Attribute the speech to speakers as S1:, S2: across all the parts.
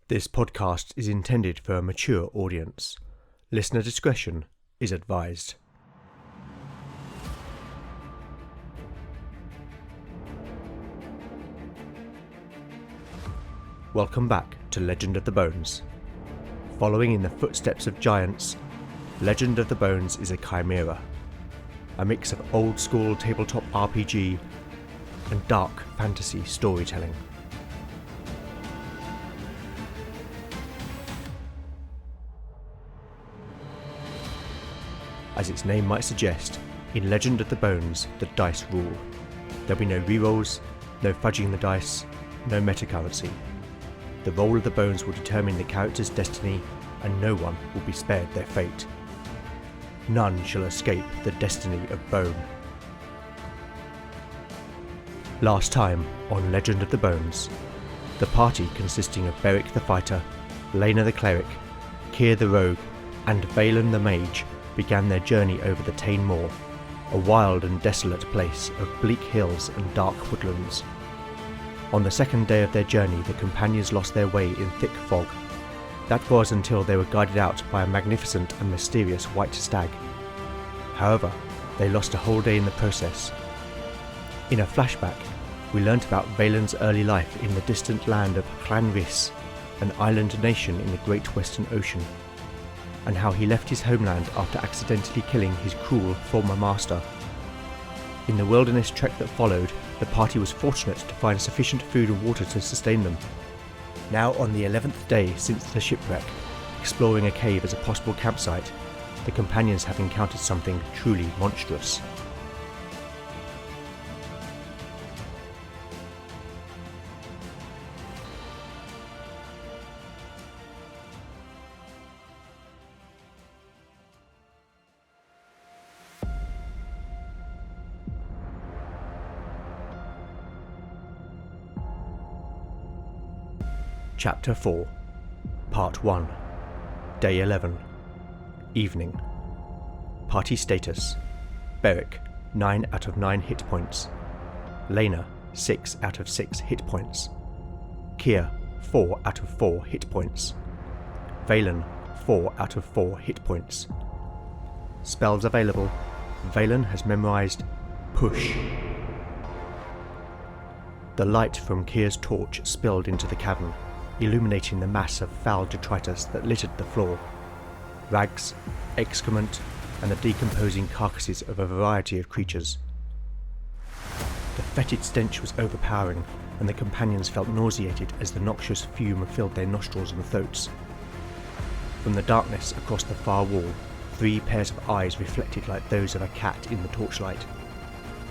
S1: This podcast is intended for a mature audience. Listener discretion is advised. Welcome back to Legend of the Bones. Following in the footsteps of giants, Legend of the Bones is a chimera, a mix of old-school tabletop RPG and dark fantasy storytelling. As its name might suggest, in Legend of the Bones, the dice rule. There'll be no rerolls, no fudging the dice, no metacurrency. The roll of the bones will determine the character's destiny, and no one will be spared their fate. None shall escape the destiny of bone. Last time on Legend of the Bones, the party consisting of Beric the Fighter, Lena the Cleric, Keir the Rogue, and Valen the Mage began their journey over the Tain Moor, a wild and desolate place of bleak hills and dark woodlands. On the second day of their journey, the companions lost their way in thick fog. That was until they were guided out by a magnificent and mysterious white stag. However, they lost a whole day in the process. In a flashback, we learnt about Valen's early life in the distant land of Llanrhys, an island nation in the Great Western Ocean, and how he left his homeland after accidentally killing his cruel former master. In the wilderness trek that followed, the party was fortunate to find sufficient food and water to sustain them. Now on the 11th day since the shipwreck, exploring a cave as a possible campsite, the companions have encountered something truly monstrous. Chapter 4, Part 1, Day 11, Evening. Party status: Beric, 9 out of 9 hit points. Lena, 6 out of 6 hit points. Keir, 4 out of 4 hit points. Valen, 4 out of 4 hit points. Spells available: Valen has memorized Push. The light from Keir's torch spilled into the cavern, illuminating the mass of foul detritus that littered the floor. Rags, excrement, and the decomposing carcasses of a variety of creatures. The fetid stench was overpowering, and the companions felt nauseated as the noxious fume filled their nostrils and throats. From the darkness across the far wall, 3 pairs of eyes reflected like those of a cat in the torchlight.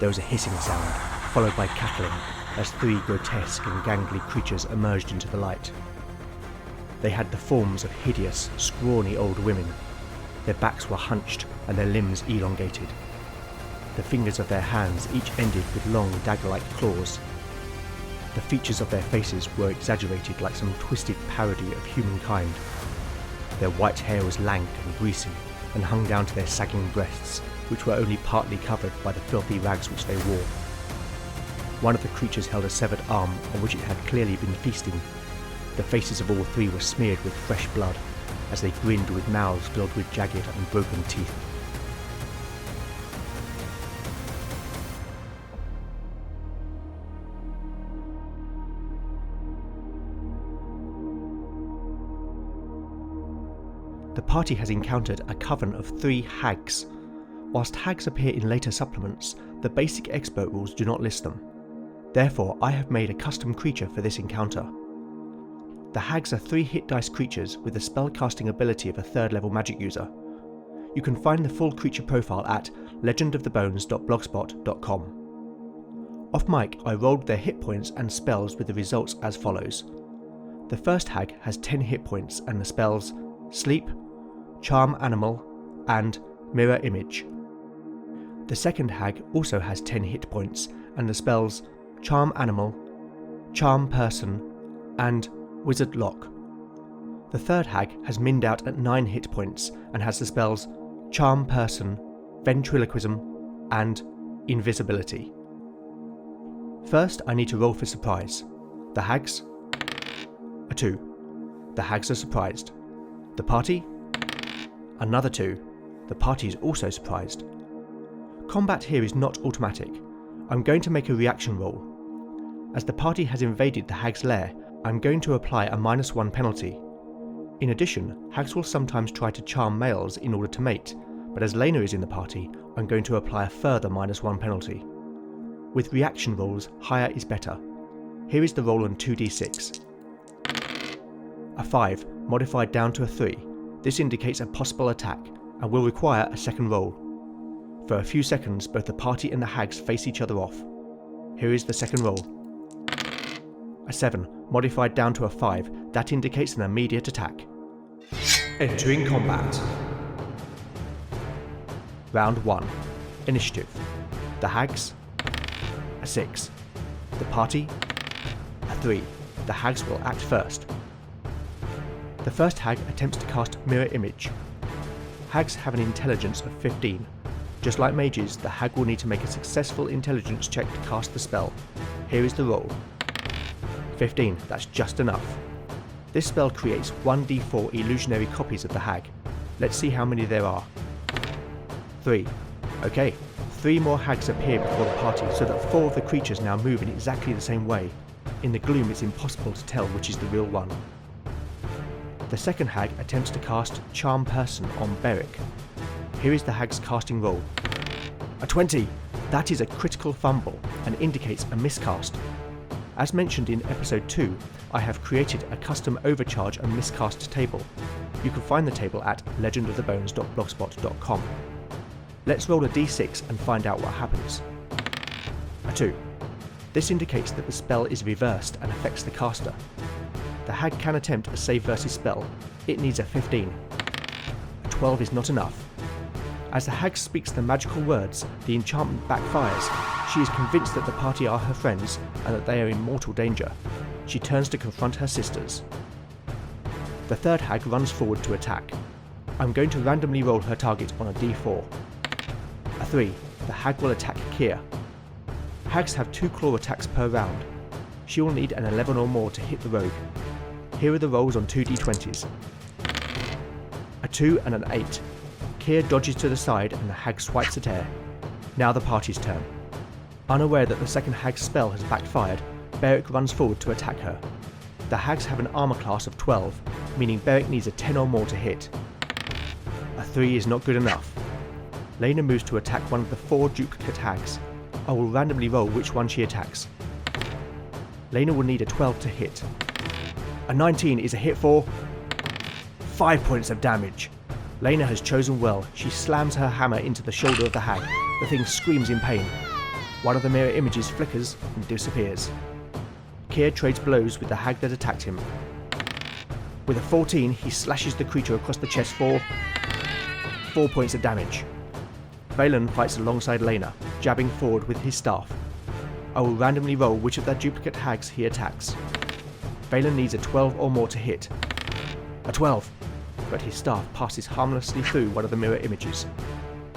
S1: There was a hissing sound, followed by cackling, as 3 grotesque and gangly creatures emerged into the light. They had the forms of hideous, scrawny old women. Their backs were hunched and their limbs elongated. The fingers of their hands each ended with long dagger-like claws. The features of their faces were exaggerated like some twisted parody of humankind. Their white hair was lank and greasy and hung down to their sagging breasts, which were only partly covered by the filthy rags which they wore. One of the creatures held a severed arm on which it had clearly been feasting. The faces of all 3 were smeared with fresh blood, as they grinned with mouths filled with jagged and broken teeth. The party has encountered a coven of 3 hags. Whilst hags appear in later supplements, the basic expert rules do not list them. Therefore, I have made a custom creature for this encounter. The hags are 3 hit dice creatures with the spellcasting ability of a 3rd level magic user. You can find the full creature profile at legendofthebones.blogspot.com. Off mic, I rolled their hit points and spells with the results as follows. The first hag has 10 hit points and the spells Sleep, Charm Animal, and Mirror Image. The second hag also has 10 hit points and the spells Charm Animal, Charm Person, and Wizard Lock. The third hag has minned out at 9 hit points and has the spells Charm Person, Ventriloquism, and Invisibility. First, I need to roll for surprise. The hags, a 2. The hags are surprised. The party? Another 2. The party is also surprised. Combat here is not automatic. I'm going to make a reaction roll. As the party has invaded the hag's lair, I'm going to apply a -1 penalty. In addition, hags will sometimes try to charm males in order to mate, but as Lena is in the party, I'm going to apply a further -1 penalty. With reaction rolls, higher is better. Here is the roll on 2d6. A 5, modified down to a 3. This indicates a possible attack, and will require a second roll. For a few seconds, both the party and the hags face each other off. Here is the second roll. A 7, modified down to a 5. That indicates an immediate attack. Entering combat. Round 1. Initiative. The hags. A 6. The party. A 3. The hags will act first. The first hag attempts to cast Mirror Image. Hags have an intelligence of 15. Just like mages, the hag will need to make a successful intelligence check to cast the spell. Here is the roll. 15, that's just enough. This spell creates 1d4 illusionary copies of the hag. Let's see how many there are. 3. Okay, 3 more hags appear before the party so that 4 of the creatures now move in exactly the same way. In the gloom it's impossible to tell which is the real one. The second hag attempts to cast Charm Person on Beric. Here is the hag's casting roll. A 20! That is a critical fumble and indicates a miscast. As mentioned in episode 2, I have created a custom overcharge and miscast table. You can find the table at legendofthebones.blogspot.com. Let's roll a d6 and find out what happens. A 2. This indicates that the spell is reversed and affects the caster. The hag can attempt a save versus spell. It needs a 15. A 12 is not enough. As the hag speaks the magical words, the enchantment backfires. She is convinced that the party are her friends and that they are in mortal danger. She turns to confront her sisters. The third hag runs forward to attack. I'm going to randomly roll her target on a d4. A 3. The hag will attack Kier. Hags have 2 claw attacks per round. She will need an 11 or more to hit the rogue. Here are the rolls on 2d20s. A 2 and an 8. Kier dodges to the side and the hag swipes at air. Now the party's turn. Unaware that the second hag's spell has backfired, Beric runs forward to attack her. The hags have an armor class of 12, meaning Beric needs a 10 or more to hit. A 3 is not good enough. Lena moves to attack one of the 4 duplicate hags. I will randomly roll which one she attacks. Lena will need a 12 to hit. A 19 is a hit for 5 points of damage. Lena has chosen well. She slams her hammer into the shoulder of the hag. The thing screams in pain. One of the mirror images flickers and disappears. Kier trades blows with the hag that attacked him. With a 14, he slashes the creature across the chest for 4 points of damage. Valen fights alongside Lena, jabbing forward with his staff. I will randomly roll which of their duplicate hags he attacks. Valen needs a 12 or more to hit. A 12, but his staff passes harmlessly through one of the mirror images.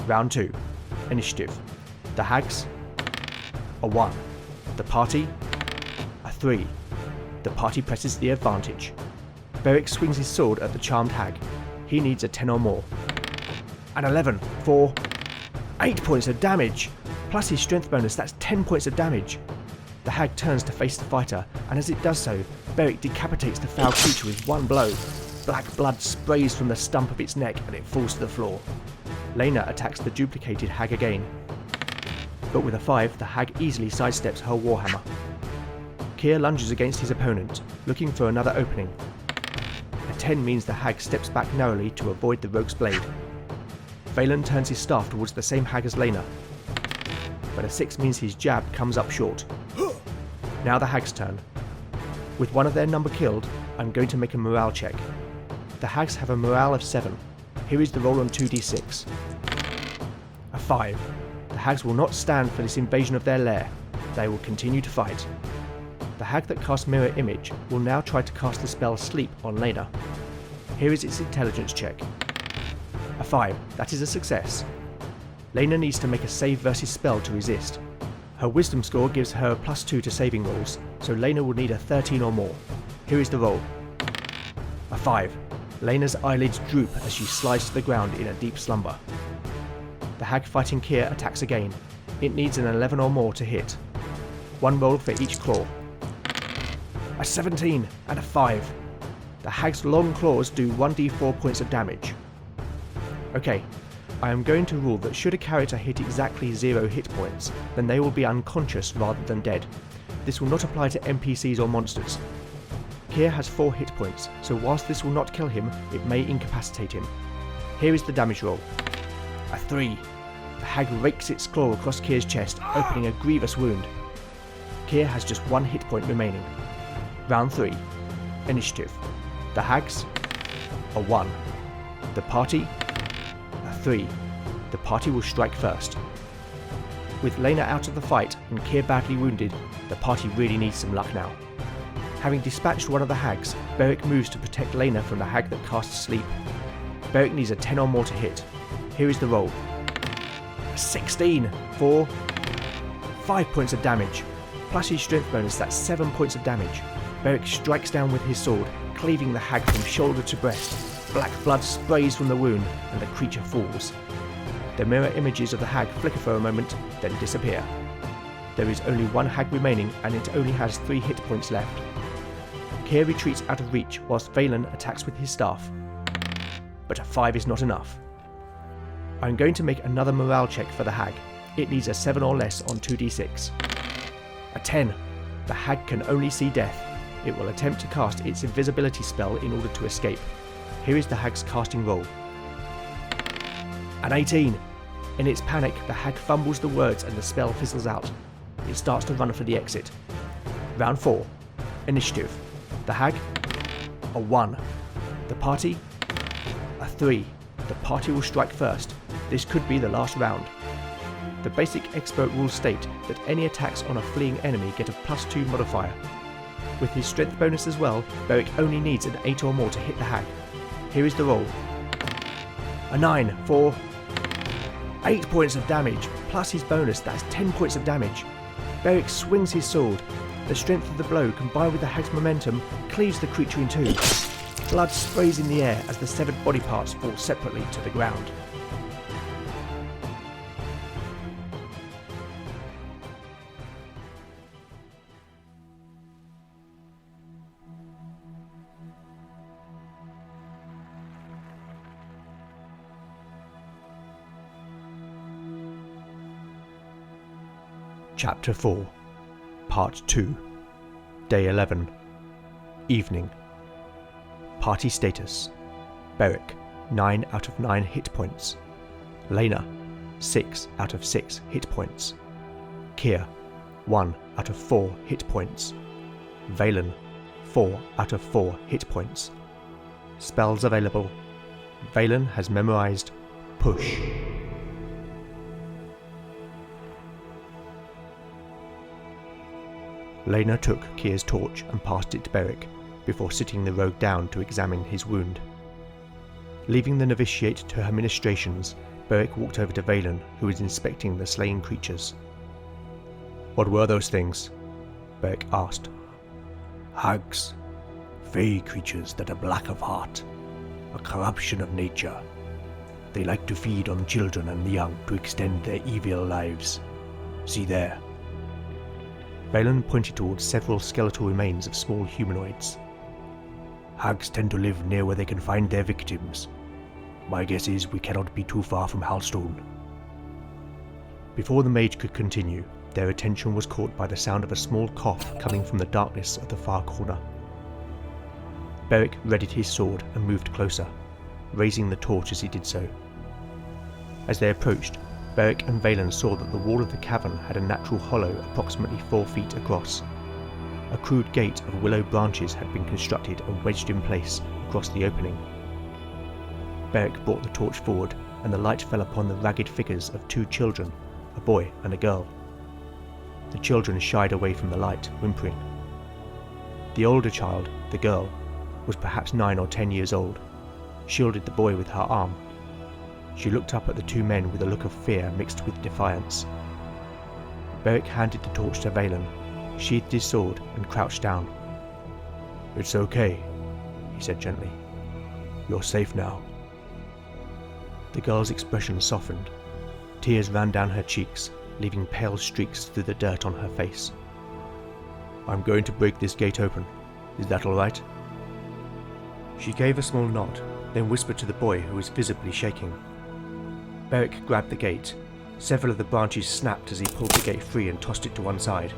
S1: Round 2. Initiative. The hags. A 1. The party. A 3. The party presses the advantage. Beric swings his sword at the charmed hag. He needs a 10 or more. An 11 for 8 points of damage! Plus his strength bonus, that's 10 points of damage. The hag turns to face the fighter, and as it does so, Beric decapitates the foul creature with one blow. Black blood sprays from the stump of its neck and it falls to the floor. Lena attacks the duplicated hag again. But with a 5, the hag easily sidesteps her warhammer. Kier lunges against his opponent, looking for another opening. A 10 means the hag steps back narrowly to avoid the rogue's blade. Valen turns his staff towards the same hag as Lena. But a 6 means his jab comes up short. Now the hag's turn. With one of their number killed, I'm going to make a morale check. The hags have a morale of 7. Here is the roll on 2d6. A 5. The hags will not stand for this invasion of their lair. They will continue to fight. The hag that casts Mirror Image will now try to cast the spell Sleep on Lena. Here is its intelligence check. A 5. That is a success. Lena needs to make a save versus spell to resist. Her wisdom score gives her a +2 to saving rolls, so Lena will need a 13 or more. Here is the roll. A 5. Lena's eyelids droop as she slides to the ground in a deep slumber. The hag fighting Keir attacks again. It needs an 11 or more to hit. One roll for each claw. A 17 and a 5. The hag's long claws do 1d4 points of damage. Okay, I am going to rule that should a character hit exactly 0 hit points, then they will be unconscious rather than dead. This will not apply to NPCs or monsters. Keir has 4 hit points, so whilst this will not kill him, it may incapacitate him. Here is the damage roll. A 3. The hag rakes its claw across Keir's chest, opening a grievous wound. Keir has just 1 hit point remaining. Round 3. Initiative. The hags, a 1. The party, a 3. The party will strike first. With Lena out of the fight and Keir badly wounded, the party really needs some luck now. Having dispatched one of the hags, Beric moves to protect Lena from the hag that casts sleep. Beric needs a 10 or more to hit. Here is the roll. 16 for 5 points of damage. Plus his strength bonus, that's 7 points of damage. Beric strikes down with his sword, cleaving the hag from shoulder to breast. Black blood sprays from the wound, and the creature falls. The mirror images of the hag flicker for a moment, then disappear. There is only one hag remaining, and it only has 3 hit points left. Keir retreats out of reach, whilst Valen attacks with his staff. But a 5 is not enough. I'm going to make another morale check for the hag. It needs a 7 or less on 2d6. A 10. The hag can only see death. It will attempt to cast its invisibility spell in order to escape. Here is the hag's casting roll. An 18. In its panic, the hag fumbles the words and the spell fizzles out. It starts to run for the exit. Round 4. Initiative. The hag, a 1. The party, a 3. The party will strike first. This could be the last round. The basic expert rules state that any attacks on a fleeing enemy get a +2 modifier. With his strength bonus as well, Beric only needs an 8 or more to hit the hag. Here is the roll. A 9 for 8 points of damage, plus his bonus, that's 10 points of damage. Beric swings his sword. The strength of the blow, combined with the hag's momentum, cleaves the creature in 2. Blood sprays in the air as the severed body parts fall separately to the ground. Chapter 4, Part 2, Day 11, Evening. Party status: Beric, 9 out of 9 hit points. Lena, 6 out of 6 hit points. Keir, 1 out of 4 hit points. Valen, 4 out of 4 hit points. Spells available: Valen has memorized Push. Lena took Keir's torch and passed it to Beric, before sitting the rogue down to examine his wound. Leaving the novitiate to her ministrations, Beric walked over to Valen, who was inspecting the slain creatures. "What were those things?" Beric asked.
S2: "Hags, fey creatures that are black of heart, a corruption of nature. They like to feed on children and the young to extend their evil lives. See there."
S1: Valen pointed towards several skeletal remains of small humanoids.
S2: "Hags tend to live near where they can find their victims. My guess is we cannot be too far from Halstone."
S1: Before the mage could continue, their attention was caught by the sound of a small cough coming from the darkness of the far corner. Beric readied his sword and moved closer, raising the torch as he did so. As they approached, Beric and Valen saw that the wall of the cavern had a natural hollow approximately 4 feet across. A crude gate of willow branches had been constructed and wedged in place across the opening. Beric brought the torch forward, and the light fell upon the ragged figures of 2 children, a boy and a girl. The children shied away from the light, whimpering. The older child, the girl, was perhaps 9 or 10 years old, shielded the boy with her arm. She looked up at the 2 men with a look of fear mixed with defiance. Beric handed the torch to Valen, sheathed his sword, and crouched down.
S2: "It's okay,"
S1: he said gently.
S2: You're safe now.
S1: The girl's expression softened. Tears ran down her cheeks, leaving pale streaks through the dirt on her face.
S2: I'm going to break this gate open. Is that all right?
S1: She gave a small nod, then whispered to the boy who was visibly shaking. Beric grabbed the gate. Several of the branches snapped as he pulled the gate free and tossed it to one side.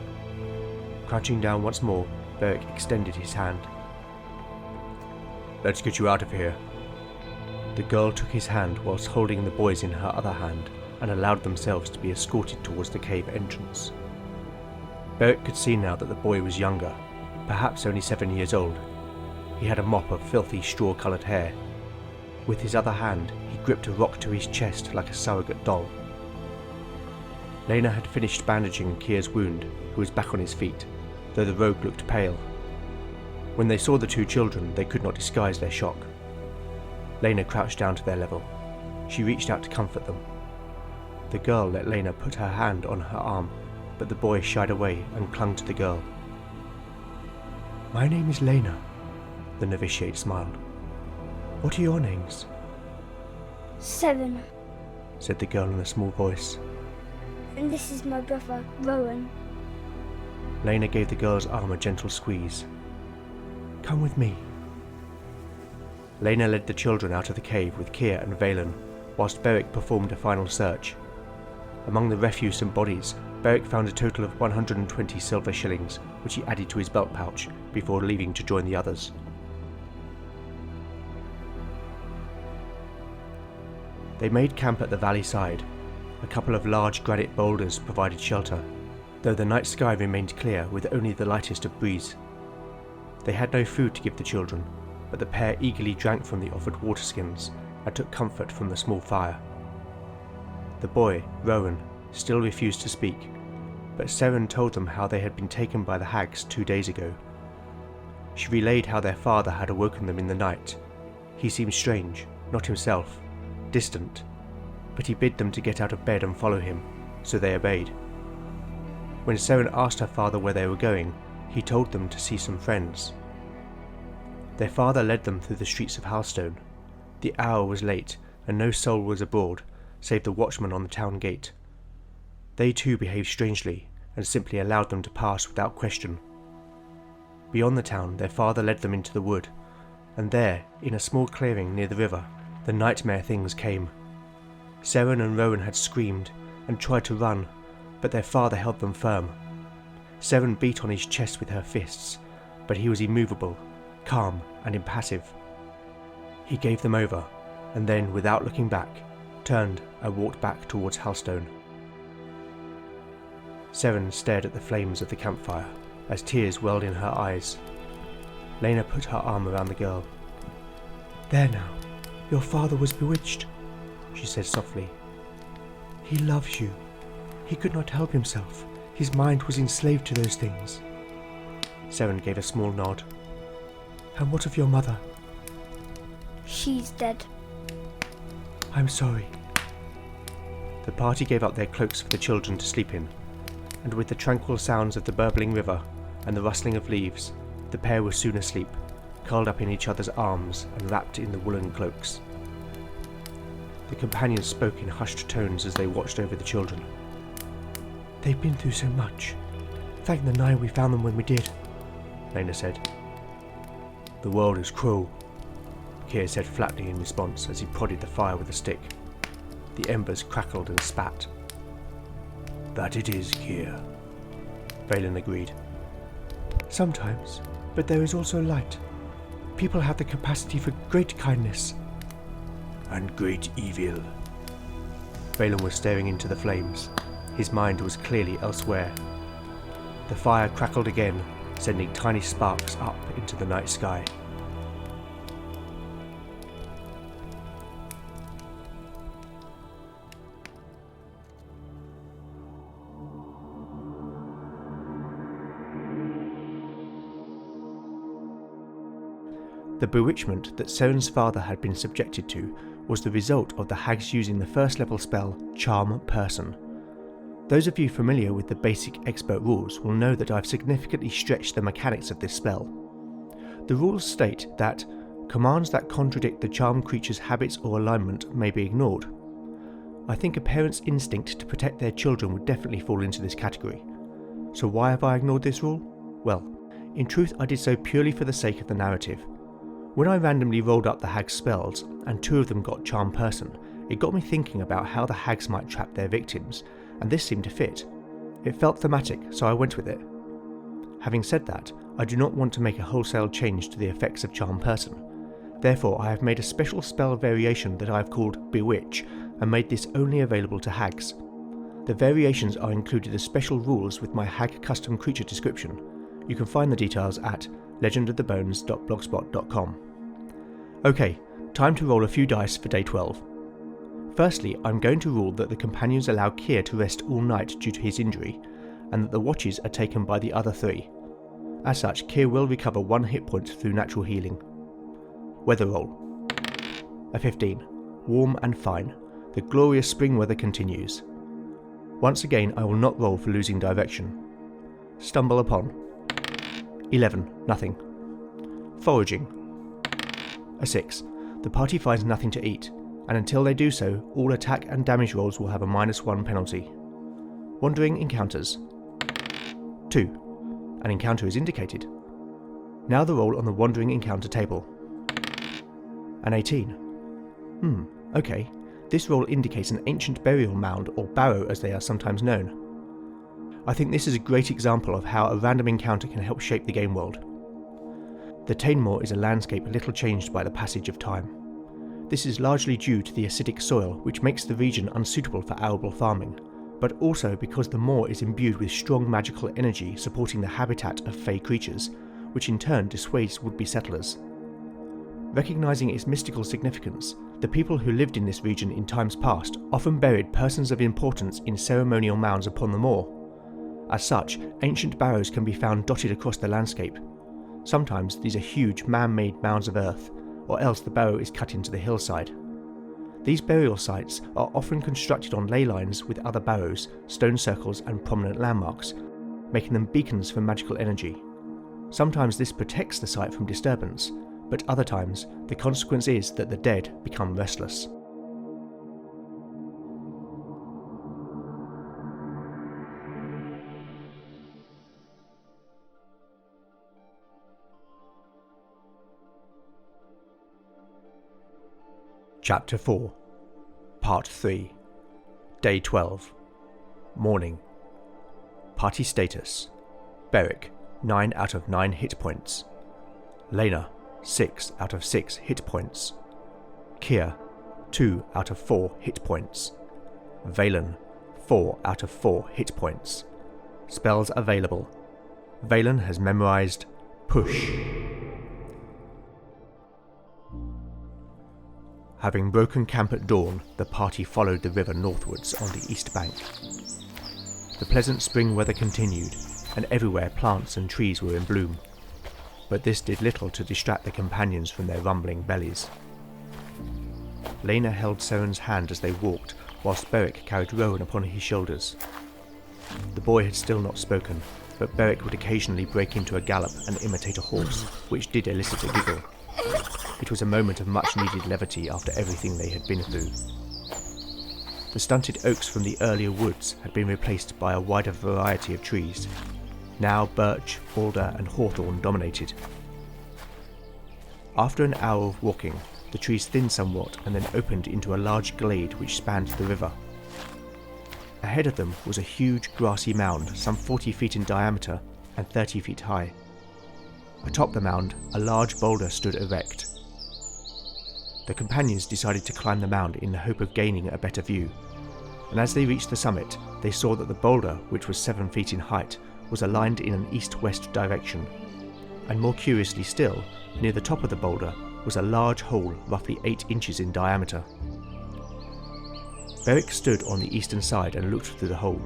S1: Crouching down once more, Beric extended his hand.
S2: Let's get you out of here.
S1: The girl took his hand whilst holding the boy's in her other hand and allowed themselves to be escorted towards the cave entrance. Beric could see now that the boy was younger, perhaps only 7 years old. He had a mop of filthy straw-coloured hair. With his other hand, he gripped a rock to his chest like a surrogate doll. Lena had finished bandaging Kier's wound, who was back on his feet, though the rogue looked pale. When they saw the two children, they could not disguise their shock. Lena crouched down to their level. She reached out to comfort them. The girl let Lena put her hand on her arm, but the boy shied away and clung to the girl.
S2: My name is Lena,
S1: the novitiate smiled. What are your names?
S3: 7.
S1: Said the girl in a small voice.
S3: And this is my brother, Rowan.
S1: Lena gave the girl's arm a gentle squeeze. Come with me. Lena led the children out of the cave with Kier and Valen, whilst Beric performed a final search. Among the refuse and bodies, Beric found a total of 120 silver shillings, which he added to his belt pouch before leaving to join the others. They made camp at the valley side. A couple of large granite boulders provided shelter, though the night sky remained clear with only the lightest of breeze. They had no food to give the children, but the pair eagerly drank from the offered water skins and took comfort from the small fire. The boy, Rowan, still refused to speak, but Seren told them how they had been taken by the hags 2 days ago. She relayed how their father had awoken them in the night. He seemed strange, not himself, distant, but he bid them to get out of bed and follow him, so they obeyed. When Seren asked her father where they were going, he told them to see some friends. Their father led them through the streets of Halstone. The hour was late, and no soul was abroad, save the watchman on the town gate. They too behaved strangely, and simply allowed them to pass without question. Beyond the town, their father led them into the wood, and there, in a small clearing near the river, the nightmare things came. Seren and Rowan had screamed and tried to run, but their father held them firm. Seren beat on his chest with her fists, but he was immovable, calm and impassive. He gave them over, and then, without looking back, turned and walked back towards Halstone. Seren stared at the flames of the campfire as tears welled in her eyes. Lena put her arm around the girl.
S2: There now, your father was bewitched, she said softly. He loves you. He could not help himself. His mind was enslaved to those things.
S1: Seren gave a small nod.
S2: And what of your mother?
S3: She's dead.
S2: I'm sorry.
S1: The party gave up their cloaks for the children to sleep in, and with the tranquil sounds of the burbling river and the rustling of leaves, the pair were soon asleep, curled up in each other's arms and wrapped in the woolen cloaks. The companions spoke in hushed tones as they watched over the children.
S2: They've been through so much. Thank the Nine we found them when we did,
S1: Lena said.
S2: The world is cruel,
S1: Kier said flatly in response as he prodded the fire with a stick. The embers crackled and spat.
S2: That it is, Kier,
S1: Valen agreed.
S2: Sometimes, but there is also light. People have the capacity for great kindness. And great evil.
S1: Valen was staring into the flames. His mind was clearly elsewhere. The fire crackled again, sending tiny sparks up into the night sky. The bewitchment that Seren's father had been subjected to was the result of the hags using the first level spell Charm Person. Those of you familiar with the basic expert rules will know that I've significantly stretched the mechanics of this spell. The rules state that commands that contradict the charmed creature's habits or alignment may be ignored. I think a parent's instinct to protect their children would definitely fall into this category. So why have I ignored this rule? Well, in truth I did so purely for the sake of the narrative. When I randomly rolled up the hag's spells, and 2 of them got charm person, it got me thinking about how the hags might trap their victims, and this seemed to fit. It felt thematic, so I went with it. Having said that, I do not want to make a wholesale change to the effects of charm person. Therefore I have made a special spell variation that I have called Bewitch, and made this only available to hags. The variations are included as special rules with my hag custom creature description. You can find the details at legendofthebones.blogspot.com. Okay, time to roll a few dice for day 12. Firstly, I'm going to rule that the companions allow Kier to rest all night due to his injury, and that the watches are taken by the other 3. As such, Kier will recover 1 hit point through natural healing. Weather roll. A 15. Warm and fine. The glorious spring weather continues. Once again, I will not roll for losing direction. Stumble upon. 11. Nothing. Foraging. A 6. The party finds nothing to eat, and until they do so, all attack and damage rolls will have a -1 penalty. Wandering encounters. 2. An encounter is indicated. Now the roll on the wandering encounter table. An 18. Okay. This roll indicates an ancient burial mound, or barrow as they are sometimes known. I think this is a great example of how a random encounter can help shape the game world. The Tainmoor is a landscape little changed by the passage of time. This is largely due to the acidic soil, which makes the region unsuitable for arable farming, but also because the moor is imbued with strong magical energy supporting the habitat of fey creatures, which in turn dissuades would-be settlers. Recognising its mystical significance, the people who lived in this region in times past often buried persons of importance in ceremonial mounds upon the moor. As such, ancient barrows can be found dotted across the landscape. Sometimes these are huge man-made mounds of earth, or else the barrow is cut into the hillside. These burial sites are often constructed on ley lines with other barrows, stone circles and prominent landmarks, making them beacons for magical energy. Sometimes this protects the site from disturbance, but other times the consequence is that the dead become restless. Chapter 4, Part 3, Day 12, Morning. Party status: Beric, 9 out of 9 hit points. Lena, 6 out of 6 hit points. Kier, 2 out of 4 hit points. Valen, 4 out of 4 hit points. Spells available. Valen has memorized Push. Having broken camp at dawn, the party followed the river northwards on the east bank. The pleasant spring weather continued, and everywhere plants and trees were in bloom. But this did little to distract the companions from their rumbling bellies. Lena held Seren's hand as they walked, whilst Beric carried Rowan upon his shoulders. The boy had still not spoken, but Beric would occasionally break into a gallop and imitate a horse, which did elicit a giggle. It was a moment of much-needed levity after everything they had been through. The stunted oaks from the earlier woods had been replaced by a wider variety of trees. Now birch, alder and hawthorn dominated. After an hour of walking, the trees thinned somewhat and then opened into a large glade which spanned the river. Ahead of them was a huge grassy mound some 40 feet in diameter and 30 feet high. Atop the mound, a large boulder stood erect. The companions decided to climb the mound in the hope of gaining a better view, and as they reached the summit, they saw that the boulder, which was 7 feet in height, was aligned in an east-west direction, and more curiously still, near the top of the boulder was a large hole roughly 8 inches in diameter. Beric stood on the eastern side and looked through the hole.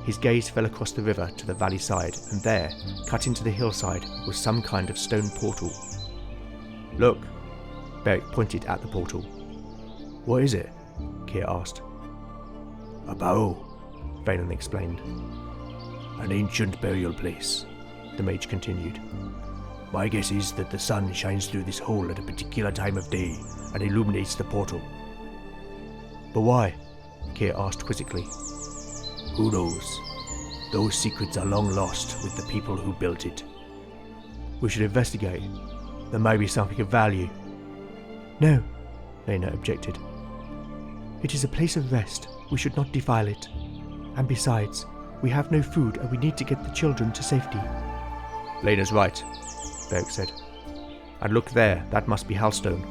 S1: His gaze fell across the river to the valley side, and there, cut into the hillside, was some kind of stone portal. "Look," Beric pointed at the portal. "What is it?" Kier asked.
S2: "A barrow,"
S1: Valen explained.
S2: "An ancient burial place,"
S1: The mage continued.
S2: My guess is that the sun shines through this hole at a particular time of day and illuminates the portal.
S1: But why? Keir asked quizzically.
S2: Who knows? Those secrets are long lost with the people who built it.
S1: We should investigate. There may be something of value. No, Lena objected. It is a place of rest. We should not defile it. And besides, we have no food and we need to get the children to safety.
S2: Lena's right,
S1: Beric said. And look there, that must be Halstone.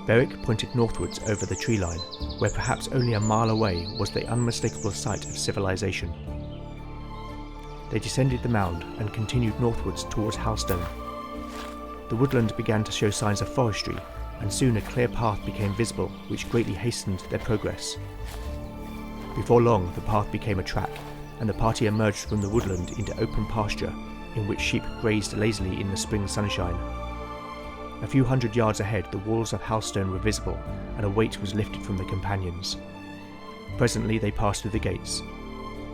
S1: Beric pointed northwards over the tree line, where perhaps only a mile away was the unmistakable site of civilization. They descended the mound and continued northwards towards Halstone. The woodland began to show signs of forestry, and soon a clear path became visible, which greatly hastened their progress. Before long, the path became a track, and the party emerged from the woodland into open pasture, in which sheep grazed lazily in the spring sunshine. A few hundred yards ahead, the walls of Halstone were visible, and a weight was lifted from the companions. Presently they passed through the gates.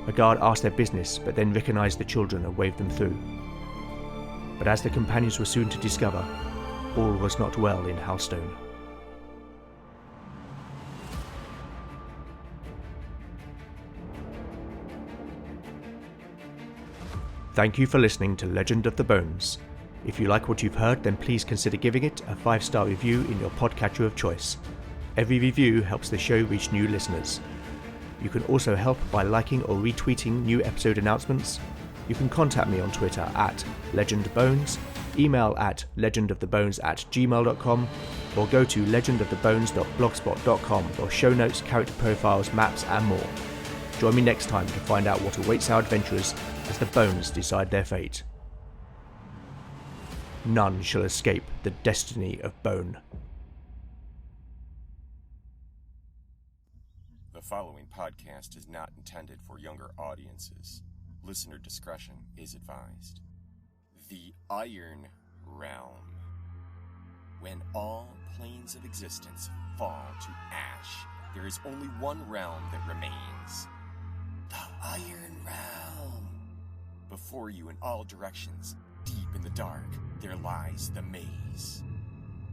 S1: A guard asked their business, but then recognized the children and waved them through. But as the companions were soon to discover, all was not well in Halstone. Thank you for listening to Legend of the Bones. If you like what you've heard, then please consider giving it a 5-star review in your podcatcher of choice. Every review helps the show reach new listeners. You can also help by liking or retweeting new episode announcements. You can contact me on Twitter at legendbones, email at legendofthebones@gmail.com, or go to legendofthebones.blogspot.com for show notes, character profiles, maps, and more. Join me next time to find out what awaits our adventurers as the bones decide their fate. None shall escape the destiny of bone.
S4: The following podcast is not intended for younger audiences. Listener discretion is advised. The Iron Realm. When all planes of existence fall to ash, there is only one realm that remains. The Iron Realm. Before you in all directions, deep in the dark, there lies the maze.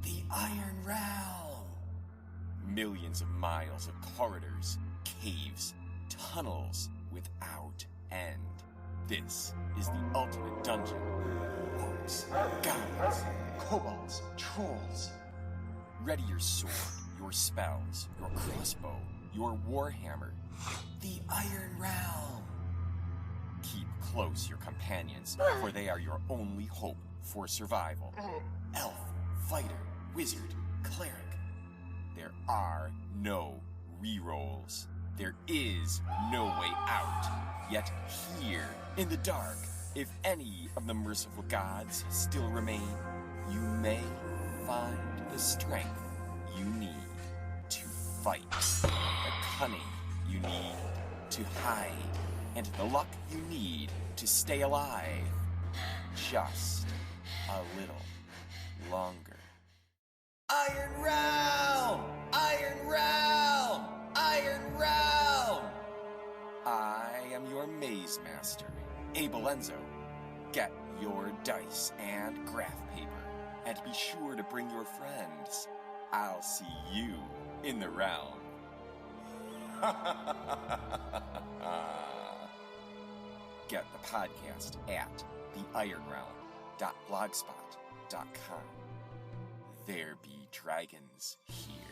S4: The Iron Realm. Millions of miles of corridors, caves, tunnels without end. This is the ultimate dungeon. Orcs, goblins, kobolds, trolls. Ready your sword, your spells, your crossbow, your warhammer. The Iron Realm. Keep close your companions, for they are your only hope for survival. Elf, fighter, wizard, cleric. There are no rerolls. There is no way out. Yet here, in the dark, if any of the merciful gods still remain, you may find the strength you need to fight, the cunning you need to hide, and the luck you need to stay alive. Just a little longer. Iron Realm! Iron Realm! Iron Realm! I am your maze master, Abel Enzo. Get your dice and graph paper, and be sure to bring your friends. I'll see you in the realm. Get the podcast at theironrealm.blogspot.com. There be dragons here.